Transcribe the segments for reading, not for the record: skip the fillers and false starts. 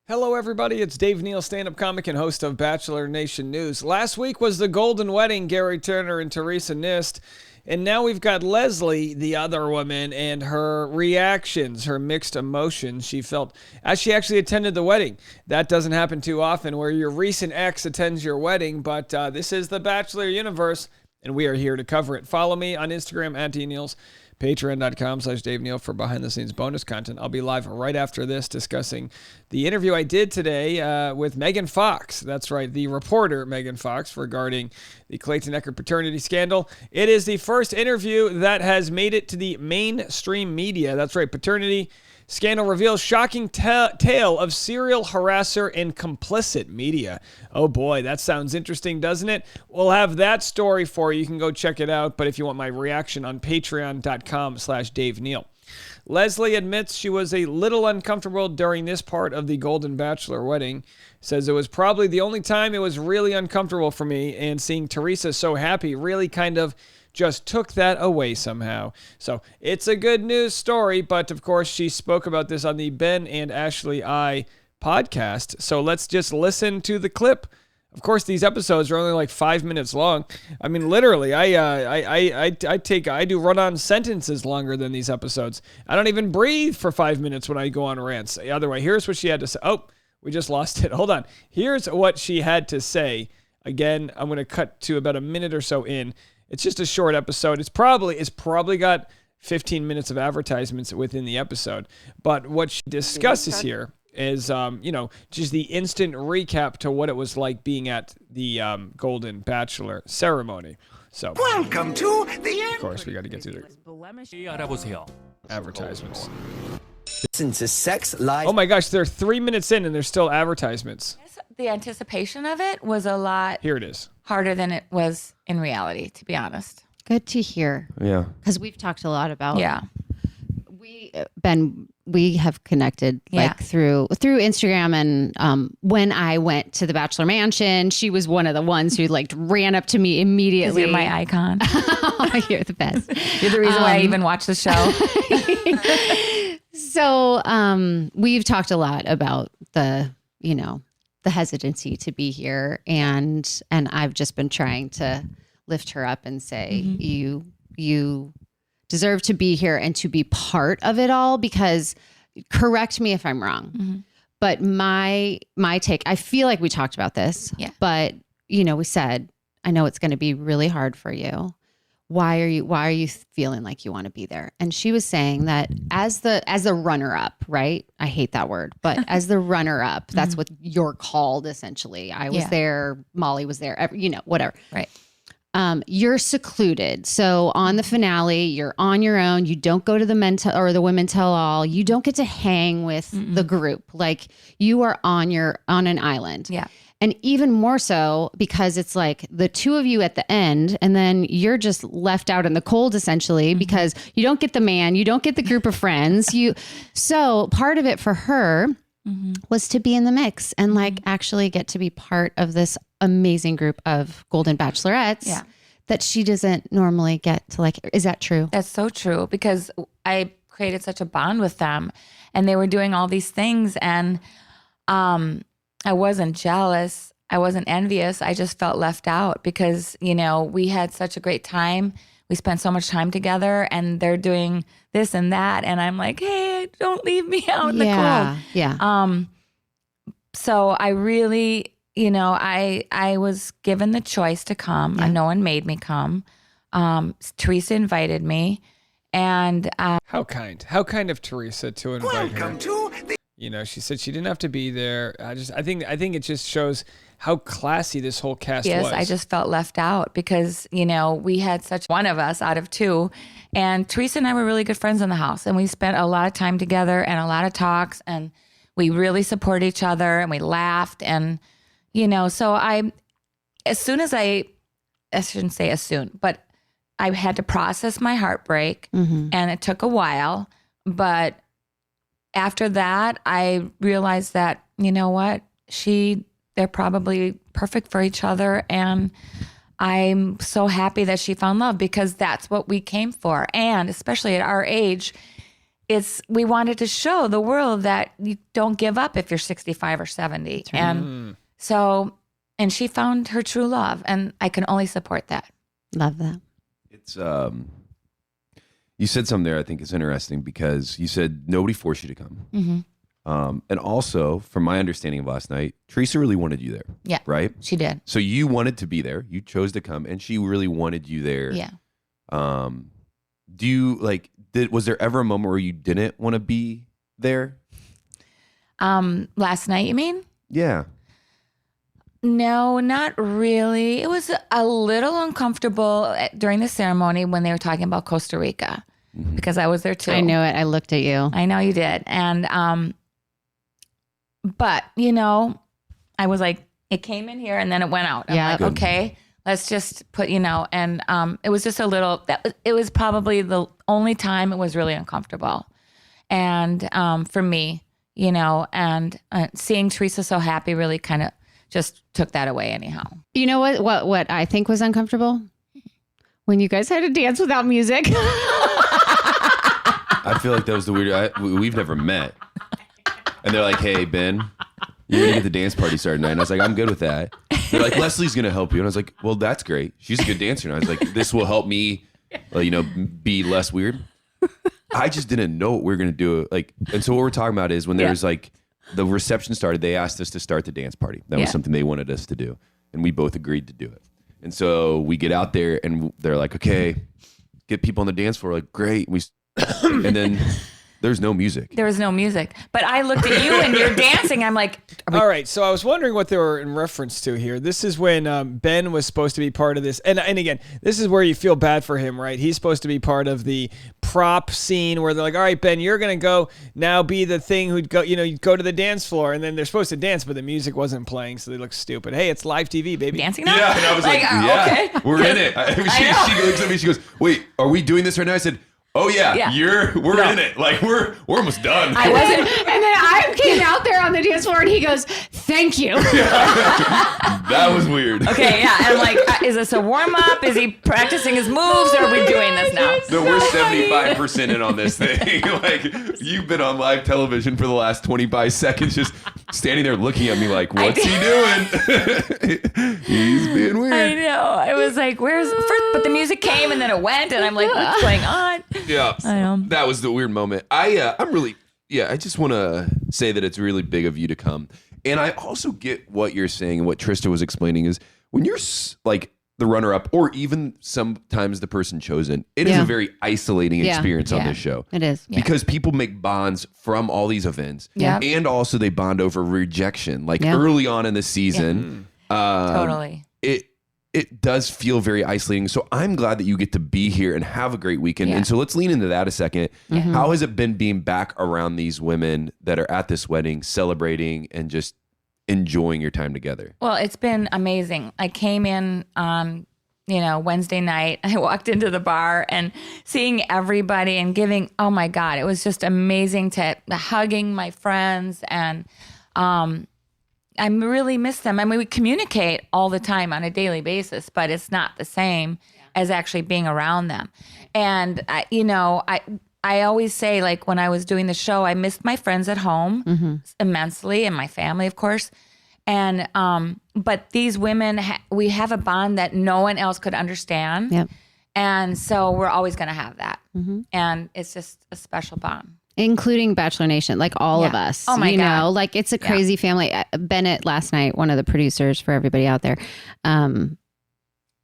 Hello, everybody. It's Dave Neal, stand-up comic and host of Bachelor Nation News. Last week was the golden wedding, Gary Turner and Teresa Nist. And now we've got Leslie, the other woman, and her reactions, her mixed emotions she felt as she actually attended the wedding. That doesn't happen too often where your recent ex attends your wedding, but this is the Bachelor universe, and we are here to cover it. Follow me on Instagram at DNeals. Patreon.com/Dave Neal for behind-the-scenes bonus content. I'll be live right after this discussing the interview I did today with Megan Fox. That's right, the reporter Megan Fox regarding the Clayton Echard paternity scandal. It is the first interview that has made it to the mainstream media. That's right, paternity scandal reveals shocking tale of serial harasser and complicit media. Oh boy, that sounds interesting, doesn't it? We'll have that story for you. You can go check it out. But if you want my reaction on patreon.com/Dave Neal. Leslie admits she was a little uncomfortable during this part of the Golden Bachelor wedding. Says it was probably the only time it was really uncomfortable for me, and seeing Teresa so happy really kind of just took that away somehow. So it's a good news story, but of course she spoke about this on the Ben and Ashley I podcast. So let's just listen to the clip. Of course, these episodes are only like 5 minutes long. I mean, literally, I do run-on sentences longer than these episodes. I don't even breathe for 5 minutes when I go on rants. Either way, here's what she had to say. Oh, we just lost it. Hold on. Here's what she had to say. Again, I'm going to cut to about a minute or so in. It's just a short episode. It's probably got 15 minutes of advertisements within the episode. But what she discusses here is, just the instant recap to what it was like being at the Golden Bachelor ceremony. So, welcome to the end. Of course, we got to get to the advertisements. Listen to Sex Live. Oh my gosh, they're 3 minutes in and there's still advertisements. The anticipation of it was a lot Here it is. harder than it was in reality, to be honest. Good to hear. Yeah. Because we've talked a lot about. Yeah. We have connected through Instagram, and when I went to the Bachelor Mansion, she was one of the ones who ran up to me immediately. You're my icon. You're the best. You're the reason why I even watch the show. So we've talked a lot about the hesitancy to be here, and I've just been trying to lift her up and say, you deserve to be here and to be part of it all, because correct me if I'm wrong, but my take, I feel like we talked about this, but we said, I know it's going to be really hard for you. Why are you feeling like you want to be there? And she was saying that as the runner up, right? I hate that word, but as the runner up, that's what you're called essentially. I was there, Molly was there, whatever. Right. You're secluded. So on the finale, you're on your own. You don't go to the men or the women tell all. You don't get to hang with the group. Like, you are on an island. Yeah. And even more so because it's like the two of you at the end, and then you're just left out in the cold essentially, because you don't get the man, you don't get the group of friends. So part of it for her was to be in the mix and actually get to be part of this amazing group of Golden Bachelorettes that she doesn't normally get to Is that true? That's so true, because I created such a bond with them, and they were doing all these things, and I wasn't jealous. I wasn't envious. I just felt left out because, we had such a great time. We spent so much time together, and they're doing this and that. And I'm like, hey, don't leave me out in the cold. Yeah. So I really, I was given the choice to come. Yeah. No one made me come. Teresa invited me, and How kind of Teresa to invite her. Welcome to the She said she didn't have to be there. I think it just shows how classy this whole cast was. Yes, I just felt left out because, we had such one of us out of two. And Teresa and I were really good friends in the house. And we spent a lot of time together and a lot of talks. And we really support each other, and we laughed. And, so I shouldn't say as soon, but I had to process my heartbreak. And it took a while. But after that, I realized that, they're probably perfect for each other. And I'm so happy that she found love, because that's what we came for. And especially at our age, we wanted to show the world that you don't give up if you're 65 or 70. And so, and she found her true love, and I can only support that. Love that. It's you said something there I think is interesting, because you said nobody forced you to come. And also, from my understanding of last night, Teresa really wanted you there. Yeah. Right? She did. So you wanted to be there. You chose to come, and she really wanted you there. Yeah. Do you was there ever a moment where you didn't want to be there? Last night, you mean? Yeah. No, not really. It was a little uncomfortable during the ceremony when they were talking about Costa Rica, because I was there too. I knew it. I looked at you. I know you did. And, but I was like, it came in here and then it went out. I'm like, okay, let's just put, and it was just a little, it was probably the only time it was really uncomfortable. And for me, and seeing Teresa so happy really kind of just took that away anyhow. You know what I think was uncomfortable? When you guys had to dance without music. I feel like that was the weird. We've never met, and they're like, "Hey, Ben, you're gonna get the dance party started tonight." And I was like, "I'm good with that." They're like, "Leslie's gonna help you," and I was like, "Well, that's great. She's a good dancer." And I was like, "This will help me, be less weird." I just didn't know what we were gonna do. And so what we're talking about is when there was the reception started, they asked us to start the dance party. That was something they wanted us to do, and we both agreed to do it. And so we get out there, and they're like, "Okay, get people on the dance floor." Like, great. And then there's no music. There was no music. But I looked at you and you're dancing. I'm like, all right. So I was wondering what they were in reference to here. This is when Ben was supposed to be part of this. And again, this is where you feel bad for him, right? He's supposed to be part of the prop scene where they're like, all right, Ben, you're going to go now be the thing who'd go, you'd go to the dance floor. And then they're supposed to dance, but the music wasn't playing. So they look stupid. Hey, it's live TV, baby. Dancing now? Yeah. And I was like, yeah, okay. We're in it. She looks at me. She goes, wait, are we doing this right now? I said, oh yeah. We're in it. Like we're almost done. I wasn't, and then I came out there on the dance floor and he goes, "Thank you." That was weird. Okay, yeah. And I'm like, is this a warm up? Is he practicing his moves, or are we doing this now? No, we're 75% in on this thing. Like you've been on live television for the last 25 seconds, just standing there looking at me like, what's he doing? He's being weird. I know. I was like, where's first? But the music came and then it went, and I'm like, what's going on? Yeah, I know. That was the weird moment. I'm really, I just want to say that it's really big of you to come. And I also get what you're saying, and what Trista was explaining is when you're like the runner-up, or even sometimes the person chosen, it is a very isolating experience on this show. It is. Because people make bonds from all these events. Yeah. And also they bond over rejection. Like early on in the season. Totally. It does feel very isolating. So I'm glad that you get to be here and have a great weekend. Yeah. And so let's lean into that a second. How has it been being back around these women that are at this wedding, celebrating and just enjoying your time together? Well, it's been amazing. I came in on, Wednesday night. I walked into the bar and seeing everybody and giving, oh my God, it was just amazing to hugging my friends. And I really miss them. I mean, we communicate all the time on a daily basis, but it's not the same as actually being around them. And, I always say, like, when I was doing the show, I missed my friends at home immensely, and my family, of course. And, but these women, we have a bond that no one else could understand. Yep. And so we're always going to have that. And it's just a special bond. Including Bachelor Nation, like all of us. Oh my God. Like it's a crazy family. Bennett last night, one of the producers for everybody out there,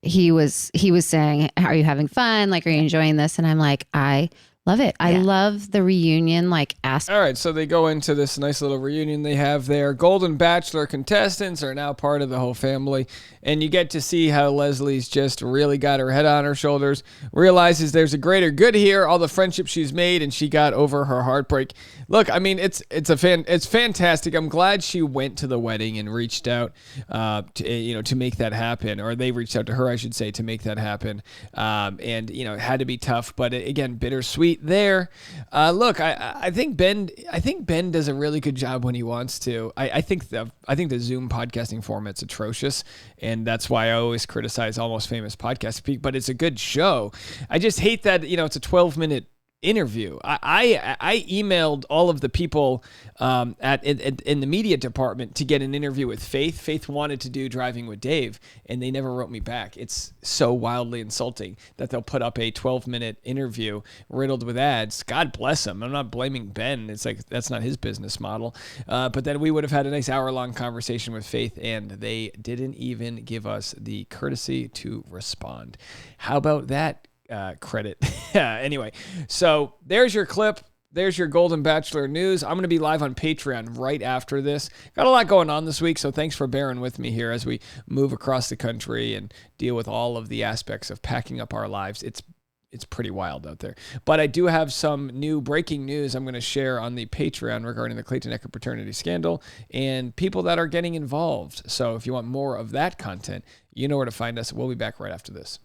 he was saying, "Are you having fun? Like, are you enjoying this?" And I'm like, I love it. I love the reunion, like All right, so they go into this nice little reunion they have there. Golden Bachelor contestants are now part of the whole family, and you get to see how Leslie's just really got her head on her shoulders, realizes there's a greater good here, all the friendships she's made, and she got over her heartbreak. Look, I mean, it's fantastic. I'm glad she went to the wedding and reached out, to make that happen, or they reached out to her, I should say, to make that happen. And it had to be tough, but again, bittersweet there. Look, I think Ben does a really good job when he wants to. I think the Zoom podcasting format's atrocious, and that's why I always criticize Almost Famous podcast. But it's a good show. I just hate that it's a 12-minute interview. I emailed all of the people in the media department to get an interview with Faith. Faith wanted to do Driving with Dave, and they never wrote me back. It's so wildly insulting that they'll put up a 12-minute interview riddled with ads. God bless them. I'm not blaming Ben. It's like that's not his business model. But then we would have had a nice hour-long conversation with Faith, and they didn't even give us the courtesy to respond. How about that? Credit. Anyway, so there's your clip. There's your Golden Bachelor news. I'm going to be live on Patreon right after this. Got a lot going on this week, so thanks for bearing with me here as we move across the country and deal with all of the aspects of packing up our lives. It's pretty wild out there. But I do have some new breaking news I'm going to share on the Patreon regarding the Clayton Echard paternity scandal and people that are getting involved. So if you want more of that content, you know where to find us. We'll be back right after this.